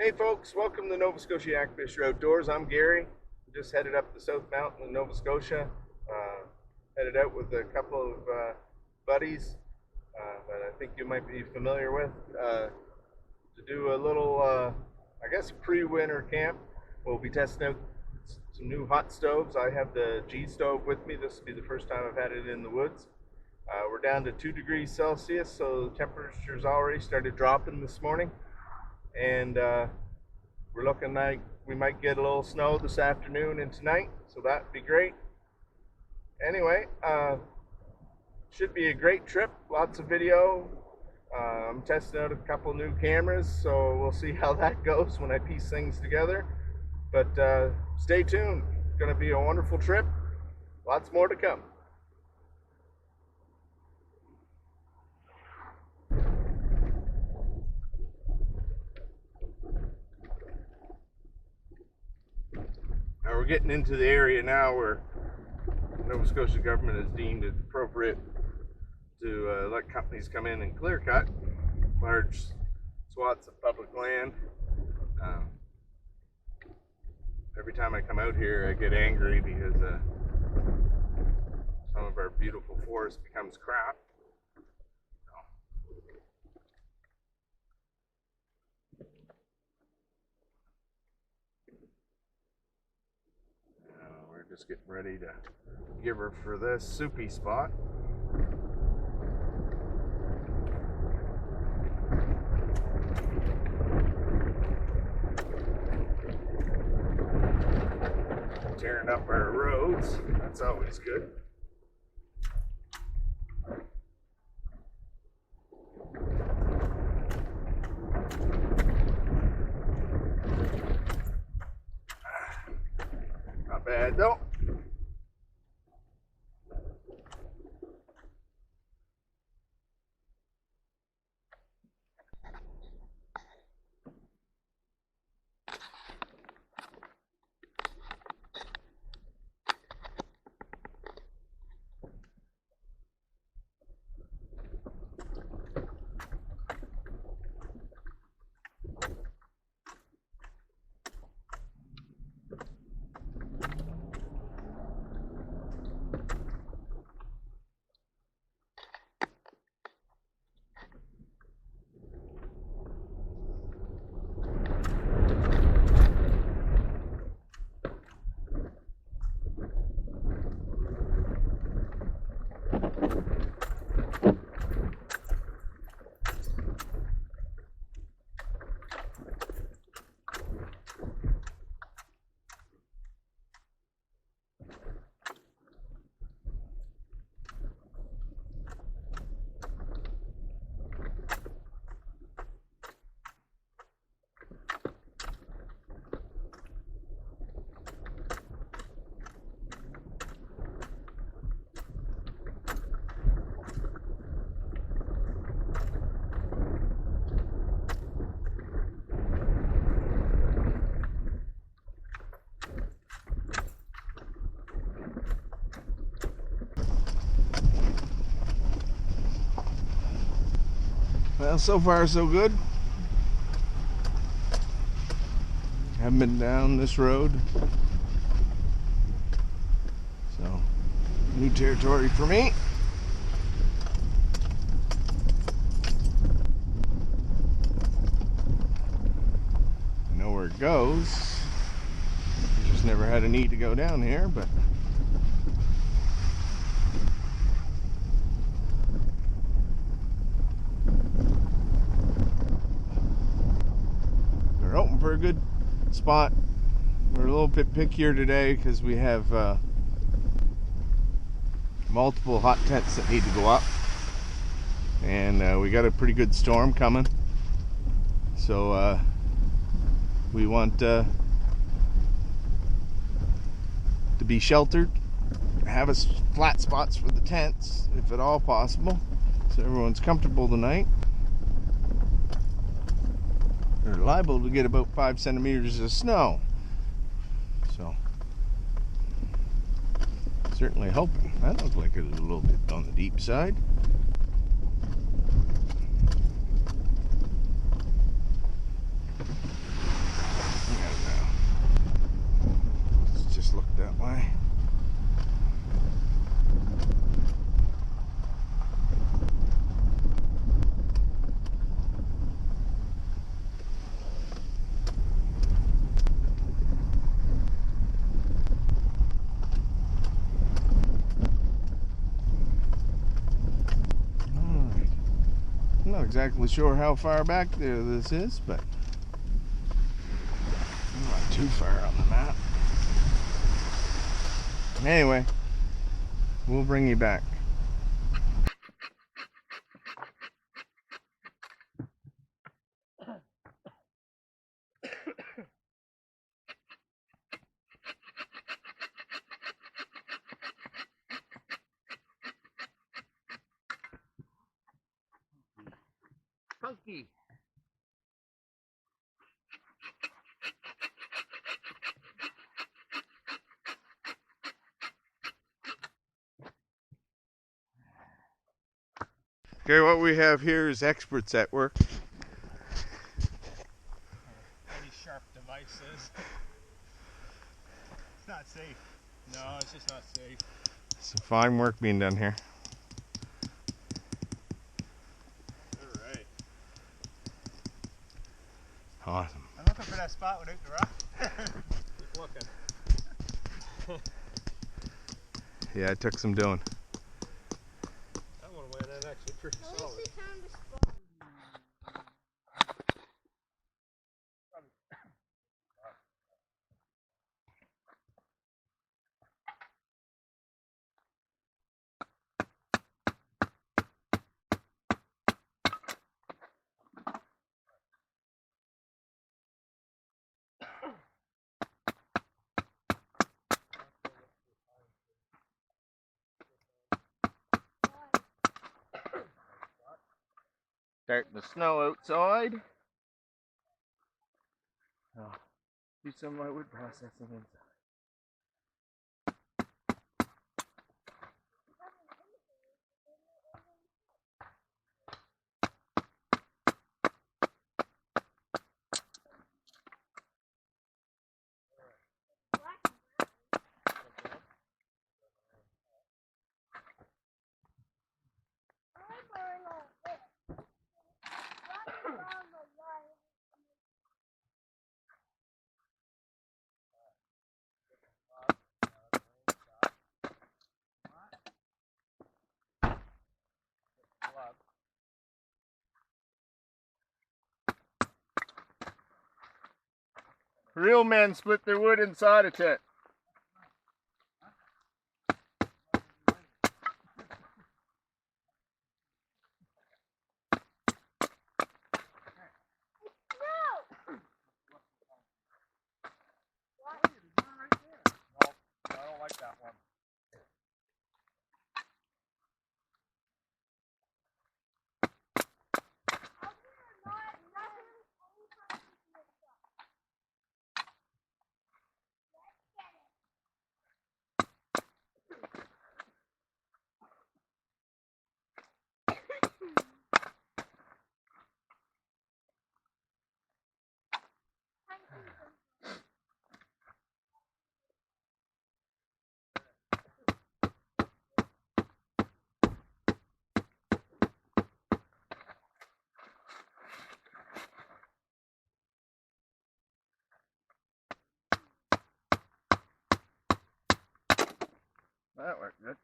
Hey folks, welcome to Nova Scotia NSYakfisher Outdoors. I'm Gary. Just headed up the South Mountain in Nova Scotia. Headed out with a couple of buddies that I think you might be familiar with to do a little, I guess, pre-winter camp. We'll be testing out some new hot stoves. I have the GStove with me. This will be the first time I've had it in the woods. We're down to 2 degrees Celsius, so the temperature's already started dropping this morning. And we're looking like we might get a little snow this afternoon and tonight, so that'd be great. Anyway, should be a great trip, lots of video. I'm testing out a couple new cameras, so we'll see how that goes when I piece things together. But stay tuned, it's going to be a wonderful trip, lots more to come. Now we're getting into the area now where Nova Scotia government has deemed it appropriate to let companies come in and clear cut large swaths of public land. Every time I come out here I get angry because some of our beautiful forest becomes crap. We're just getting ready to give her for this soupy spot. Tearing up our roads, that's always good. Not bad though. Well, so far so good. Haven't been down this road, so new territory for me. I know where it goes. I just never had a need to go down here, but for a good spot. We're a little bit pickier today because we have multiple hot tents that need to go up, and we got a pretty good storm coming, so we want to be sheltered, have us flat spots for the tents if at all possible, so everyone's comfortable tonight. They're liable to get about 5 centimeters of snow, so certainly hoping. That looks like it's a little bit on the deep side. that way. Alright. I'm not exactly sure how far back there this is, but I'm not too far on the map. Anyway, we'll bring you back. Smokey. Okay, what we have here is experts at work. Any sharp devices. It's not safe. No, it's just not safe. Some fine work being done here. Alright. Awesome. I'm looking for that spot without the rock. Keep looking. Yeah, it took some doing. That one went in actually pretty solid. Starting to snow outside. Oh, do some of my wood processing inside. Real men split their wood inside a tent. I don't like that one. That worked good.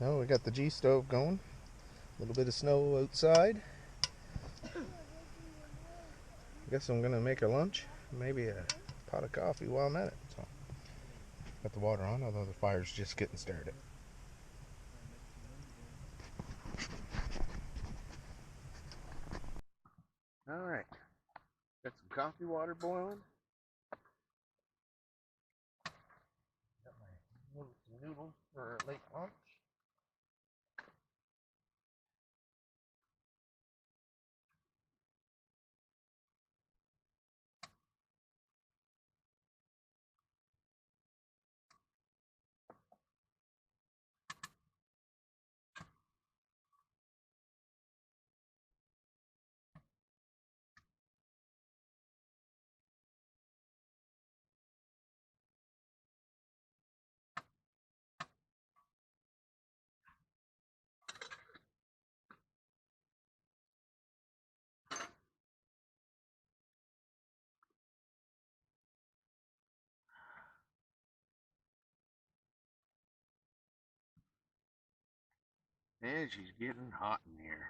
Now we got the GStove going. A little bit of snow outside. I guess I'm gonna make a lunch. Maybe a pot of coffee while I'm at it. So, got the water on, although the fire's just getting started. Alright. Got some coffee water boiling. Got my noodles for late lunch. And she's getting hot in here.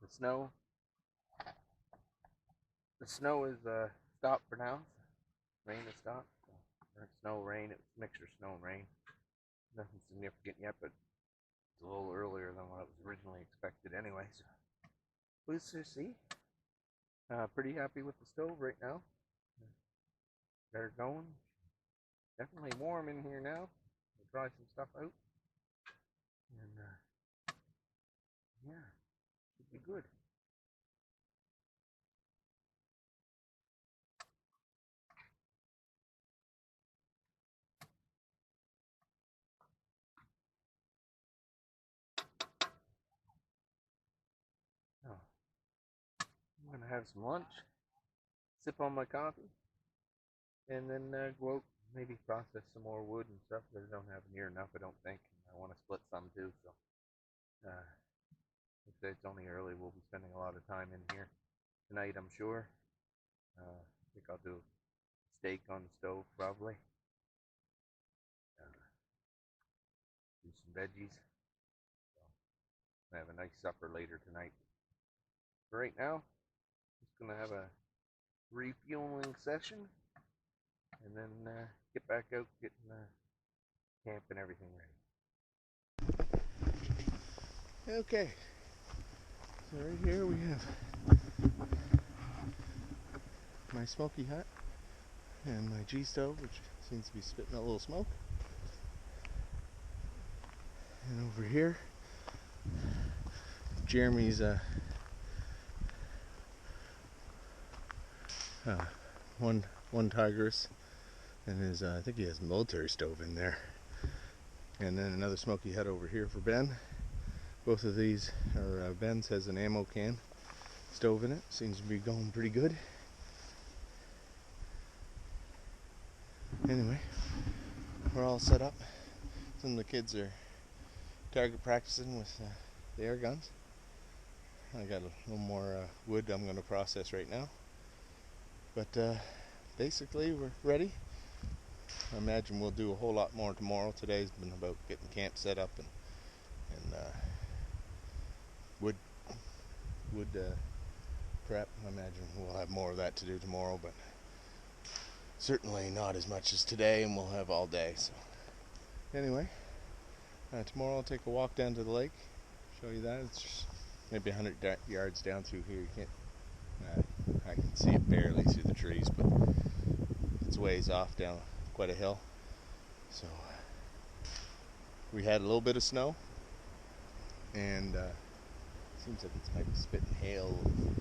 The snow is stopped for now. Rain has stopped. Or snow, rain. It was a mixture of snow and rain. Nothing significant yet, but it's a little earlier than what was originally expected anyway. So pleased to see. Pretty happy with the stove right now. Got her going. Definitely warm in here now. We'll dry some stuff out. And yeah, should be good. Oh, I'm gonna have some lunch, sip on my coffee, and then go out, maybe process some more wood and stuff that I don't have near enough, I don't think. I want to split some too, so if it's only early, we'll be spending a lot of time in here tonight, I'm sure. I think I'll do steak on the stove probably. Do some veggies. So, have a nice supper later tonight. For right now, just gonna have a refueling session, and then get back out, getting camp and everything ready. Okay, so right here we have my Smokey hut and my GStove, which seems to be spitting a little smoke. And over here, Jeremy's one Tigress, and his I think he has a military stove in there. And then another Smokey hut over here for Ben. Both of these are Ben's has an ammo can stove in it. Seems to be going pretty good. Anyway, we're all set up. Some of the kids are target practicing with the air guns. I got a little more wood I'm going to process right now. But basically we're ready. I imagine we'll do a whole lot more tomorrow. Today's been about getting camp set up and wood prep. I imagine we'll have more of that to do tomorrow, but certainly not as much as today, and we'll have all day. So anyway, tomorrow I'll take a walk down to the lake, show you that. It's just maybe 100 yards down through here. You can't I can see it barely through the trees, but it's ways off down quite a hill. So we had a little bit of snow, and seems like it's maybe spitting hail,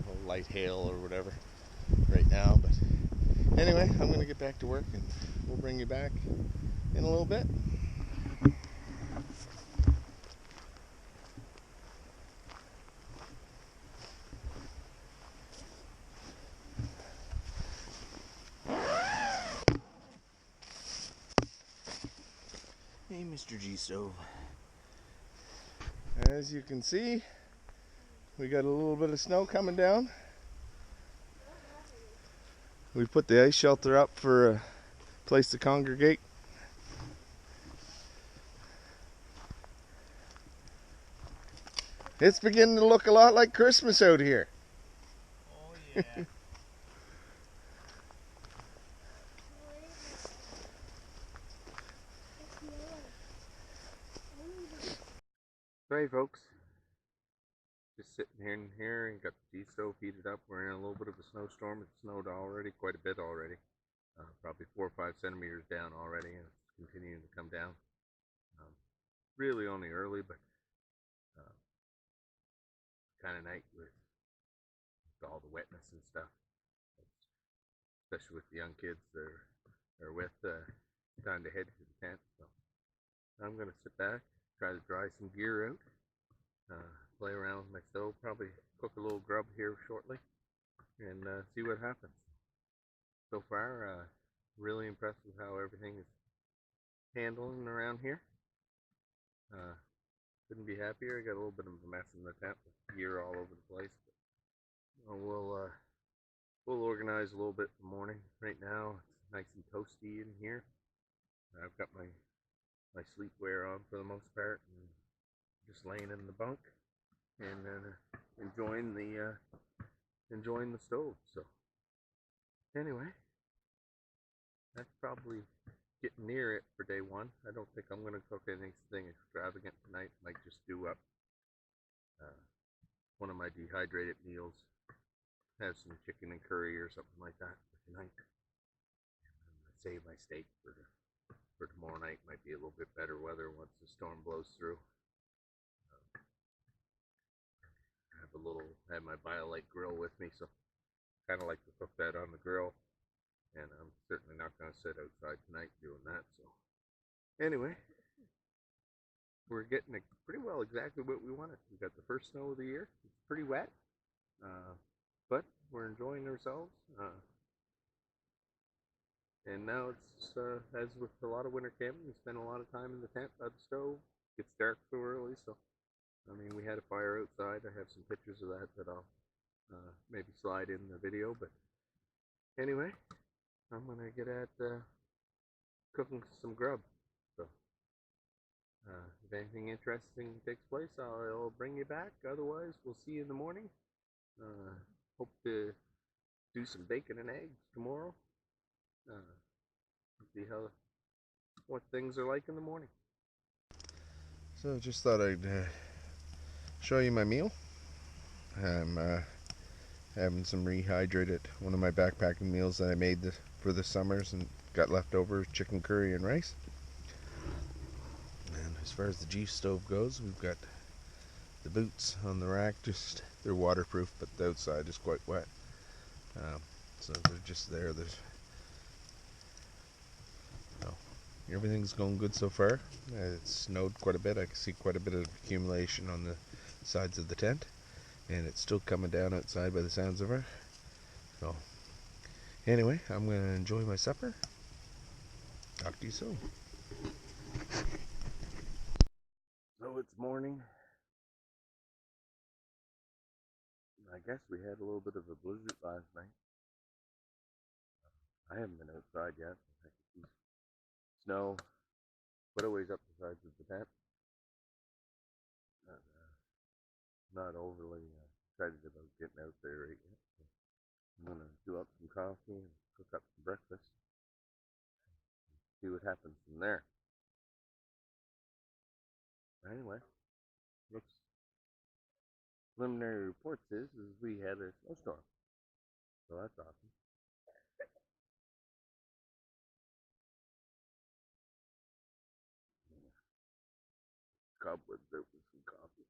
or light hail or whatever right now. But anyway, I'm going to get back to work, and we'll bring you back in a little bit. Hey, Mr. GStove. As you can see, we got a little bit of snow coming down. We put the ice shelter up for a place to congregate. It's beginning to look a lot like Christmas out here. Oh yeah. Hey folks, just sitting here and got the GStove heated up. We're in a little bit of a snowstorm. It snowed already, quite a bit already. Probably 4 or 5 centimeters down already, and it's continuing to come down. Really only early, but kind of night with all the wetness and stuff, especially with the young kids they're with. Time to head to the tent, so I'm gonna sit back, try to dry some gear out, play around with my stove, probably cook a little grub here shortly, and see what happens. So far, really impressed with how everything is handling around here. Couldn't be happier. I got a little bit of a mess in the tent with gear all over the place, but we'll we'll organize a little bit in the morning. Right now, it's nice and toasty in here. I've got my sleepwear on for the most part, and just laying in the bunk and enjoying the stove. So anyway, that's probably getting near it for day one. I don't think I'm gonna cook anything extravagant tonight. Might just do up one of my dehydrated meals. Have some chicken and curry or something like that for tonight. Save my steak for tomorrow night. Might be a little bit better weather once the storm blows through. Have my BioLite grill with me, so kind of like to cook that on the grill. And I'm certainly not going to sit outside tonight doing that. So anyway, we're getting pretty well exactly what we wanted. We got the first snow of the year. It's pretty wet, but we're enjoying ourselves. And now it's as with a lot of winter camping, we spend a lot of time in the tent by the stove. It gets dark so early, so I mean, we had a fire outside. I have some pictures of that I'll maybe slide in the video. But anyway, I'm gonna get at cooking some grub. So if anything interesting takes place, I'll bring you back. Otherwise, we'll see you in the morning. Hope to do some bacon and eggs tomorrow. See what things are like in the morning. So just thought I'd show you my meal. I'm having some rehydrated, one of my backpacking meals that I made for the summers and got leftover chicken curry and rice. And as far as the GStove goes, we've got the boots on the rack. Just they're waterproof, but the outside is quite wet. So they're just there. Everything's going good so far. It's snowed quite a bit. I can see quite a bit of accumulation on the sides of the tent, and it's still coming down outside by the sounds of it. So anyway, I'm going to enjoy my supper. Talk to you soon. So it's morning. I guess we had a little bit of a blizzard last night. I haven't been outside yet. I can see snow quite a ways up the sides of the tent. Not overly excited about getting out there right yet. So I'm going to do up some coffee and cook up some breakfast. See what happens from there. Anyway, looks preliminary reports is we had a snowstorm. So that's awesome. Cobwebs out with some coffee.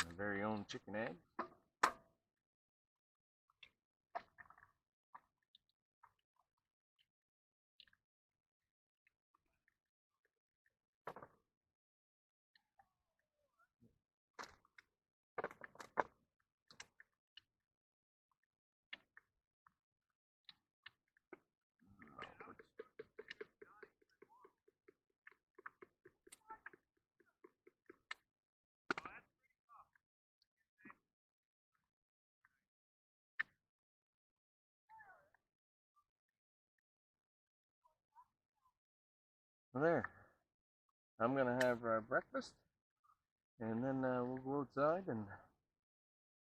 My very own chicken egg. There. I'm gonna have breakfast, and then we'll go outside and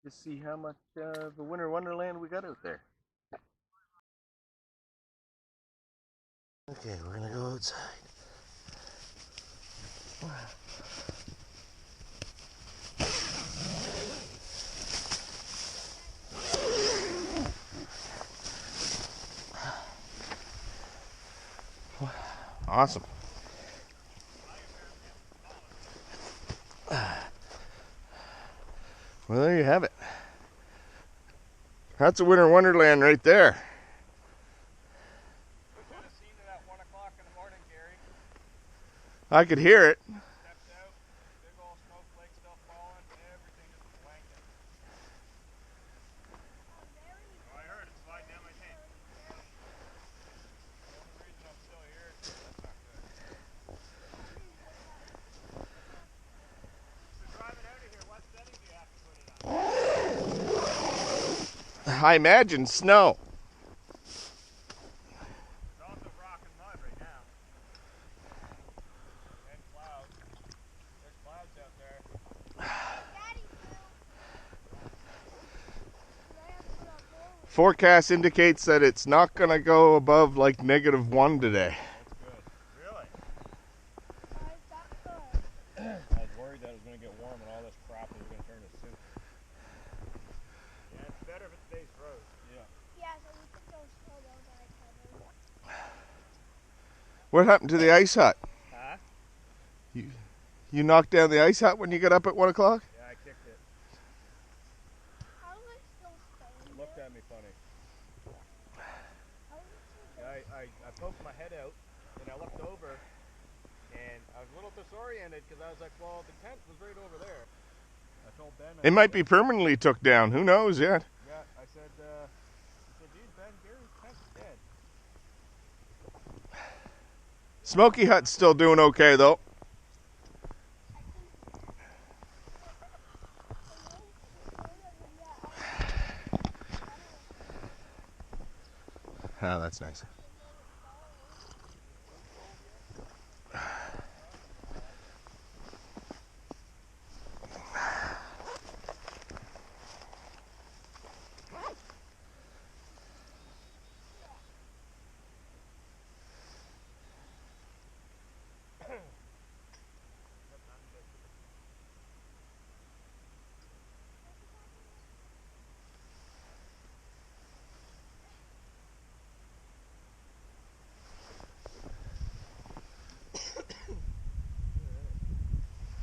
just see how much the winter wonderland we got out there. Okay, we're gonna go outside. Awesome. Well, there you have it. That's a winter wonderland right there. We could have seen it at 1 o'clock in the morning, Gary. I could hear it. Stepped out, big old snowflake still falling, everything just a blanket. Oh, I heard it sliding down my tank. The only reason I'm still here is that's not good. So driving out of here, what setting do you have to put it on? I imagine snow. It's also rock and mud right now. And clouds. There's clouds out there. Forecast indicates that it's not going to go above like -1 today. That's good. Really? I was worried that it was going to get warm and all this crap was going to turn to soup. Yeah, it's better if it stays frozen. Yeah. Yeah, so we could go slow down by cover. What happened to the ice hut? Huh? You knocked down the ice hut when you got up at 1 o'clock? Yeah, I kicked it. How am I still staying It looked there? at me funny. How is it still Yeah, I poked my head out and I looked over and I was a little disoriented because I was like, well, the tent was right over there. I told Ben. It might be permanently took down. Who knows yet? Yeah, I said, geez, Ben, Gary's tent's dead. Smokey hut's still doing okay though. Oh, that's nice.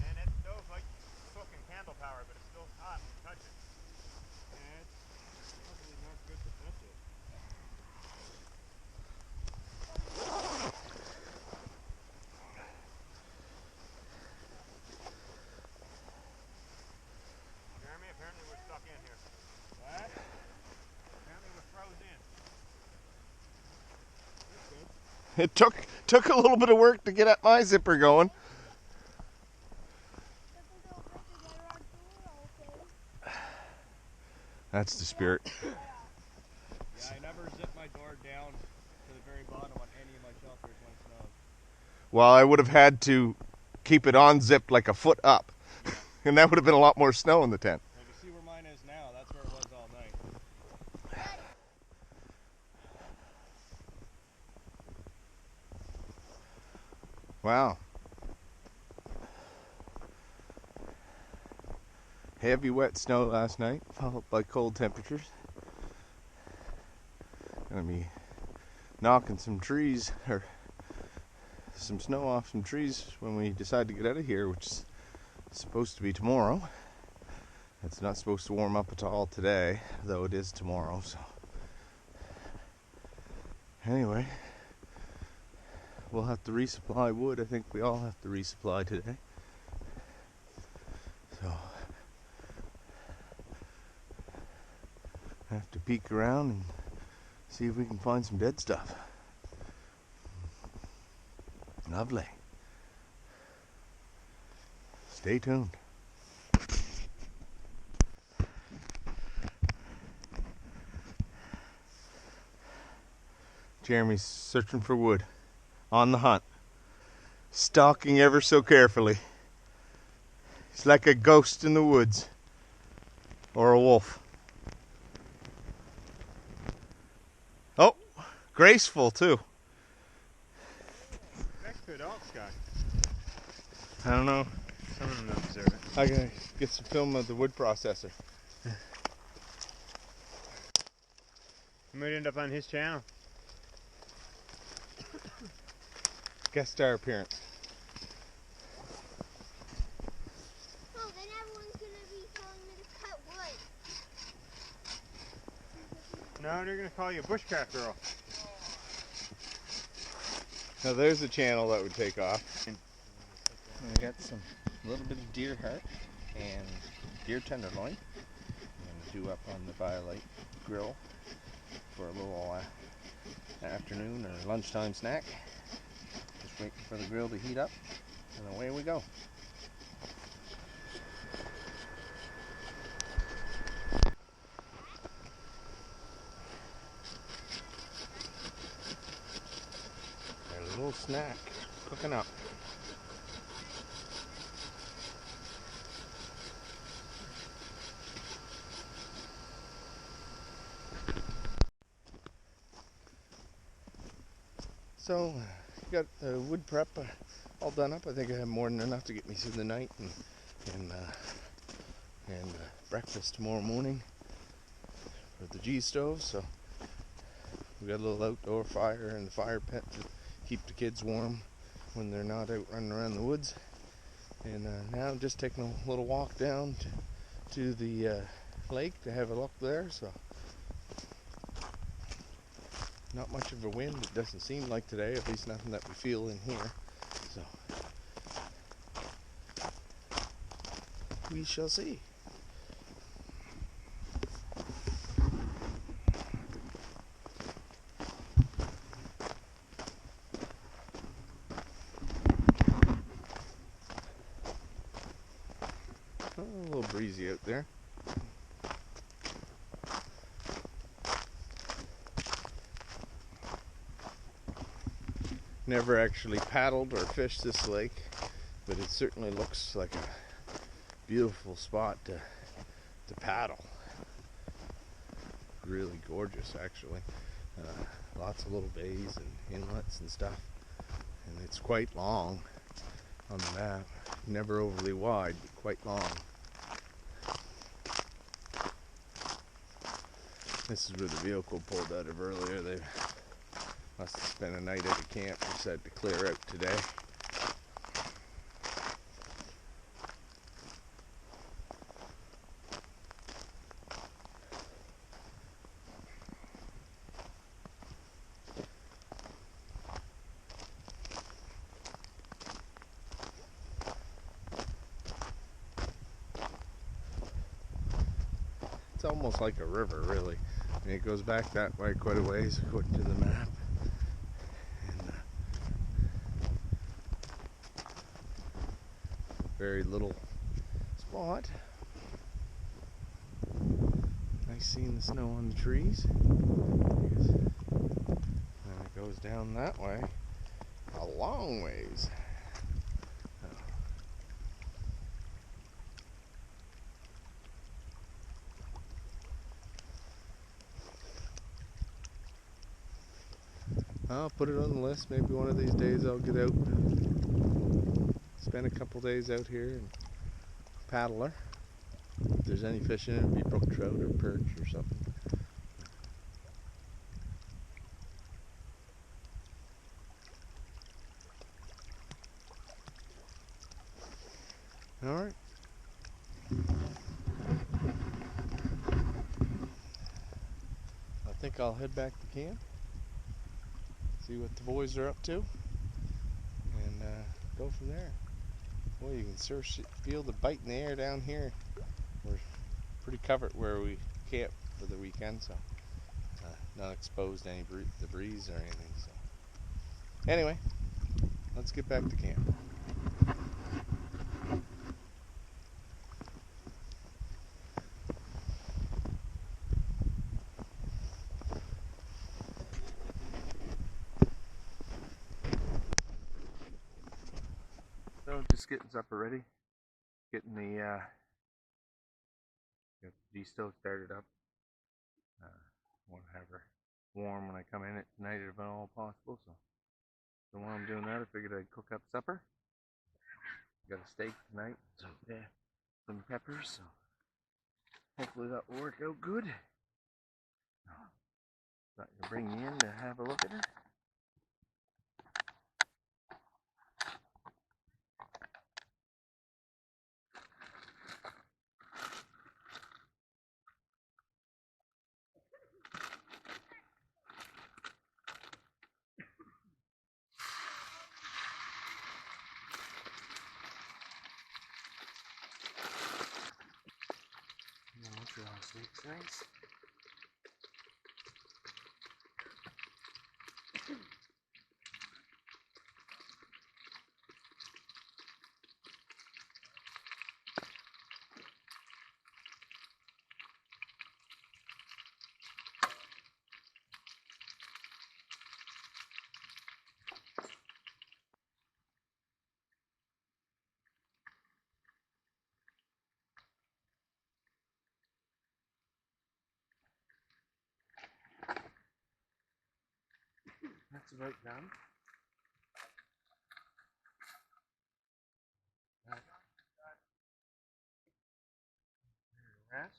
And that stove, like, cooking candle power, but it's still hot when you touch it. And it's probably not good to touch it. Jeremy, apparently we're stuck in here. What? Apparently we're frozen in. It took a little bit of work to get at my zipper going. That's the spirit. Yeah, I never zip my door down to the very bottom on any of my shelters when it snows. Well, I would have had to keep it unzipped like a foot up. And that would have been a lot more snow in the tent. Well, you see where mine is now, that's where it was all night. Wow. Heavy wet snow last night, followed by cold temperatures. Gonna be knocking some trees, or some snow off some trees when we decide to get out of here, which is supposed to be tomorrow. It's not supposed to warm up at all today, though it is tomorrow, so. Anyway, we'll have to resupply wood. I think we all have to resupply today. So, have to peek around and see if we can find some dead stuff. Lovely. Stay tuned. Jeremy's searching for wood, on the hunt. stalking ever so carefully. He's like a ghost in the woods, or a wolf. Oh, graceful too. Next to a dog sky. I don't know. Some of them don't deserve it. I gotta get some film of the wood processor. We might end up on his channel. Guest star appearance. Oh, then everyone's gonna be telling me to cut wood. No, they're gonna call you a bushcraft girl. Now there's a channel that would take off. I got some little bit of deer heart and deer tenderloin. I'm gonna do up on the Firelight grill for a little afternoon or lunchtime snack. Just waiting for the grill to heat up, and away we go. There's a little snack cooking up. So, got the wood prep all done up. I think I have more than enough to get me through the night and breakfast tomorrow morning for the GStove. So we got a little outdoor fire in the fire pit to keep the kids warm when they're not out running around the woods. And now I'm just taking a little walk down to the lake to have a look there. So. Not much of a wind, it doesn't seem like today, at least nothing that we feel in here. So we shall see. Oh, a little breezy out there. Never actually paddled or fished this lake, but it certainly looks like a beautiful spot to paddle. Really gorgeous, actually. Lots of little bays and inlets and stuff, and it's quite long on the map. Never overly wide, but quite long. This is where the vehicle pulled out of earlier. They must have spent a night at a camp and decided to clear out today. It's almost like a river, really. I mean, it goes back that way quite a ways according to the map. Very little spot. Nice seeing the snow on the trees. And it goes down that way a long ways. I'll put it on the list. Maybe one of these days I'll get out. Spend a couple days out here and paddle her. If there's any fish in it, it'll be brook trout or perch or something. All right. I think I'll head back to camp, see what the boys are up to, and go from there. Well, you can sure feel the bite in the air down here. We're pretty covered where we camp for the weekend, so not exposed to any the breeze or anything. So anyway, let's get back to camp. just getting supper ready. Getting the got the G-stove started up. Want to have her warm when I come in at night if at all possible. So while I'm doing that, I figured I'd cook up supper. Got a steak tonight, so yeah, some peppers. So hopefully that will work out good. Thought to bring you in to have a look at her. Montreal steak's nice. That's about done. Rest.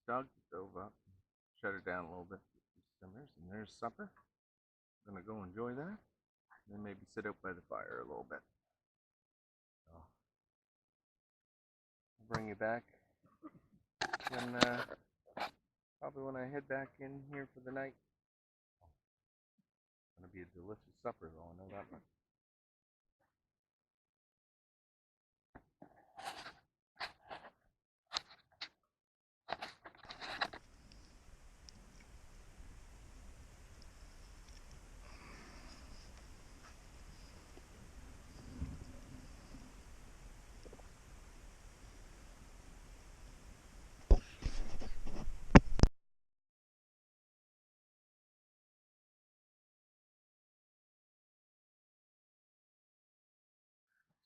Dog the stove up, shut it down a little bit. Simmers, and there's supper. Gonna go enjoy that, then maybe sit out by the fire a little bit. So I'll bring you back when probably when I head back in here for the night. It's gonna be a delicious supper though, I know that much.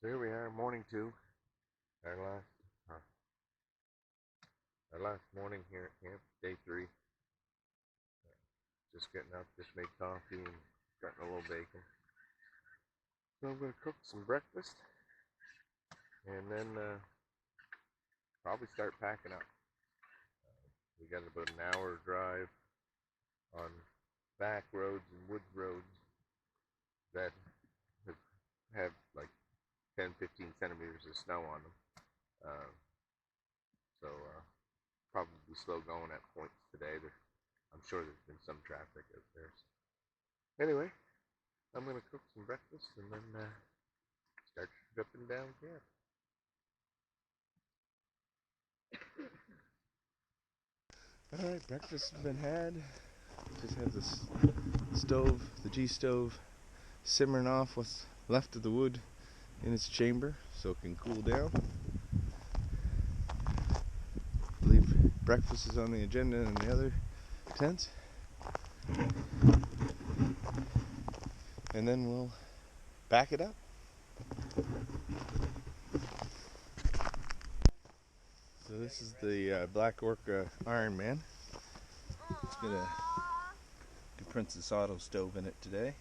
So here we are, morning 2, our last morning here at camp, day 3. Just getting up, just made coffee and gotten a little bacon. So I'm gonna cook some breakfast and then probably start packing up. We got about an hour drive on back roads and woods roads that have like 10-15 centimeters of snow on them. So probably slow going at points today. I'm sure there's been some traffic out there. So anyway, I'm going to cook some breakfast and then start dripping down camp. Alright, breakfast has been had. Just have this stove, the G-stove, simmering off what's left of the wood in its chamber so it can cool down. I believe breakfast is on the agenda in the other tent. And then we'll back it up. So this is the Black Orca Iron Man. It's got a Princess Auto stove in it today.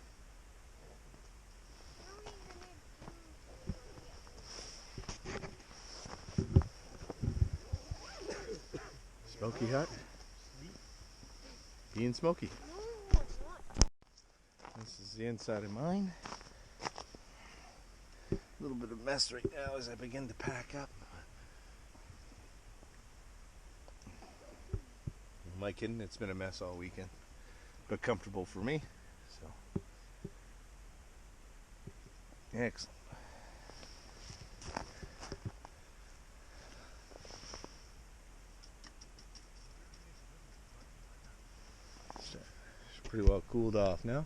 Smokey hut. Being Smokey. This is the inside of mine. A little bit of a mess right now as I begin to pack up. Am I kidding? It's been a mess all weekend, but comfortable for me. So excellent. It's pretty well cooled off now.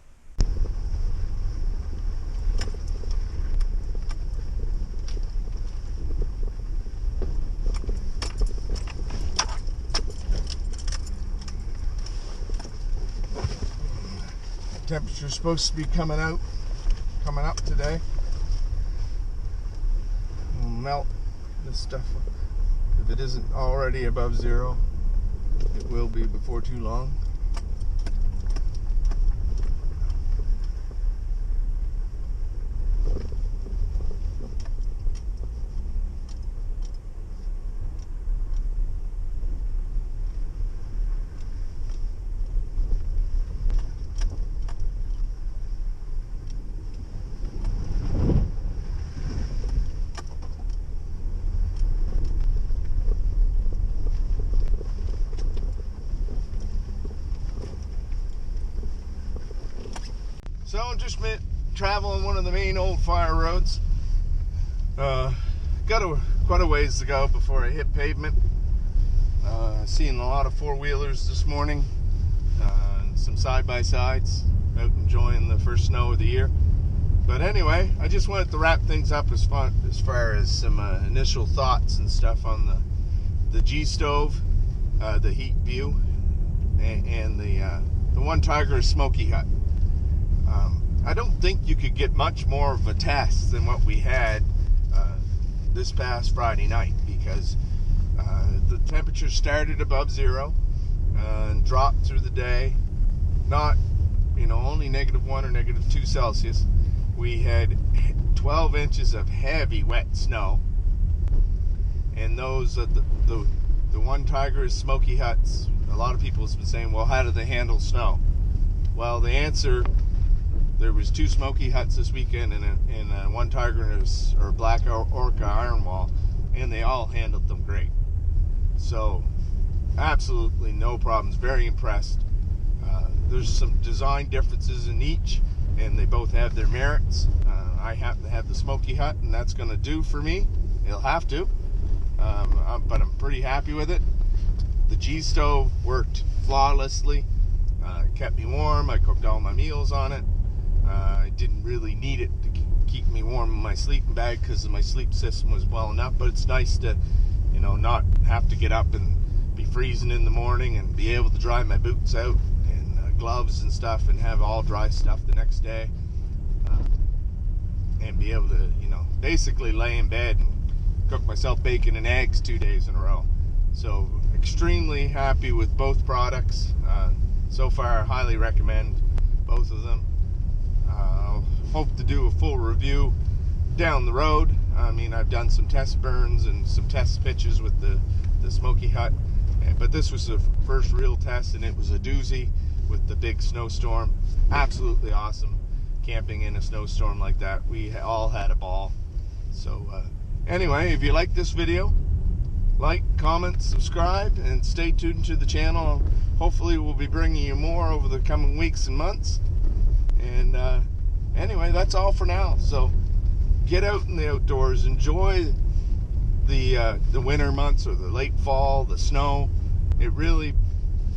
Temperature's supposed to be coming up today. We'll melt this stuff. If it isn't already above zero, it will be before too long. So I'm just traveling one of the main old fire roads. Got quite a ways to go before I hit pavement. Seeing a lot of four-wheelers this morning, and some side-by-sides, out enjoying the first snow of the year. But anyway, I just wanted to wrap things up as far as some initial thoughts and stuff on the GStove, the Heat View, and the One Tiger Smokey hut. I don't think you could get much more of a test than what we had this past Friday night, because the temperature started above zero and dropped through the day. Not, only -1 or -2 Celsius. We had 12 inches of heavy wet snow, and those the One Tiger Smokey huts. A lot of people have been saying, well, how do they handle snow? Well, the answer. There was 2 Smokey huts this weekend and One Tiger or Black Orca iron wall, and they all handled them great. So absolutely no problems. Very impressed. There's some design differences in each, and they both have their merits. I happen to have the Smokey hut, and that's going to do for me. It'll have to, but I'm pretty happy with it. The GStove worked flawlessly. Kept me warm. I cooked all my meals on it. I didn't really need it to keep me warm in my sleeping bag because my sleep system was well enough, but it's nice to, not have to get up and be freezing in the morning and be able to dry my boots out and gloves and stuff and have all dry stuff the next day, and be able to, basically lay in bed and cook myself bacon and eggs 2 days in a row. So extremely happy with both products. So far, I highly recommend both of them. Hope to do a full review down the road. I mean, I've done some test burns and some test pitches with the Smokey hut, but this was the first real test, and it was a doozy with the big snowstorm. Absolutely awesome camping in a snowstorm like that. We all had a ball. So anyway, if you like this video, like, comment, subscribe, and stay tuned to the channel. Hopefully we'll be bringing you more over the coming weeks and months. And anyway, that's all for now. So get out in the outdoors, enjoy the winter months or the late fall, the snow. It really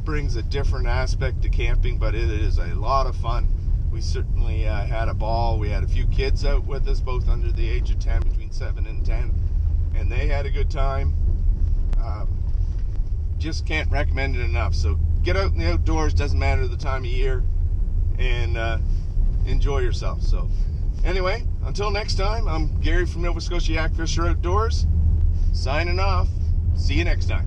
brings a different aspect to camping, but it is a lot of fun. We certainly had a ball. We had a few kids out with us, both under the age of 10, between 7 and 10, and they had a good time. Just can't recommend it enough. So get out in the outdoors, doesn't matter the time of year, and enjoy yourself. So anyway, until next time, I'm Gary from NSYakfisher Outdoors, signing off. See you next time.